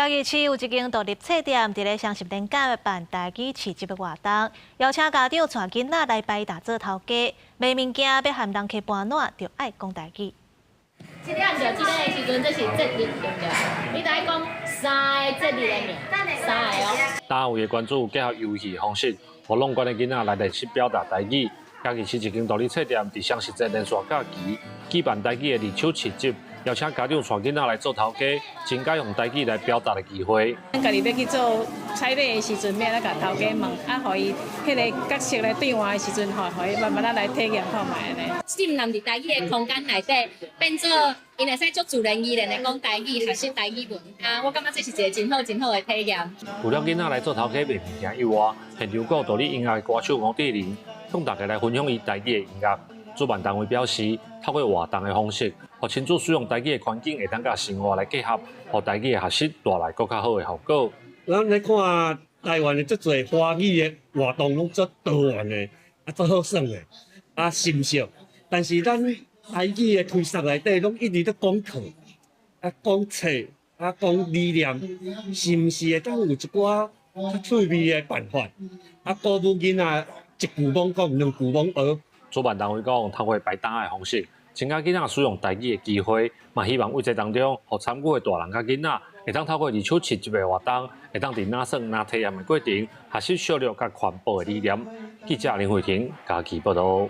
嘉义市有一间独立册店，伫咧双十连假办台语市集的活动，邀请家长带囡仔来摆搭做头家，卖物件要含人客搬暖，就爱讲台语。这个就这个的时阵，这是节日，对不对？你来讲三个节日的名，三个哦。单位的关注结合游戏方式，互弄关的囡仔来练习表达台语。嘉义市一间独立册店伫双十节连续假期举办台语的二手市集。 邀请家长带囡仔来做头家，增加用台语来表达的机会。咱家己要去做采买的时阵，要来甲头家问，互伊迄个角色来对换的时阵，互伊慢慢来体验看卖咧。浸染伫台语的空间内底，变做因会使足自然而然的讲台语，学习台语文啊，我感觉这是一个真好的体验。除了囡仔来做头家卖物件以外，现场有独立音乐的歌手吴志玲，向大家来分享伊台语的音乐。 主办单位表示，透过活动的方式，互亲子使用台语的环境，会当甲生活来结合，互台语的学习带来更较好的效果。咱来看台湾的足侪华语的活动，拢足多元的，足好耍的，深熟。但是咱台语的推测内底，拢一直在讲课，讲册，讲理念，是毋是会当有一寡较趣味的办法？鼓舞囡仔一句罔讲，两句罔学。 主办单位讲，透过摆档的方式，增加囡仔使用台语的机会，嘛希望为这当中，互参与的大人甲囡仔，会当透过二手市集的活动，会当伫拿耍拿体验的过程，学习小量甲环保的理念。记者林慧婷，嘉义报道。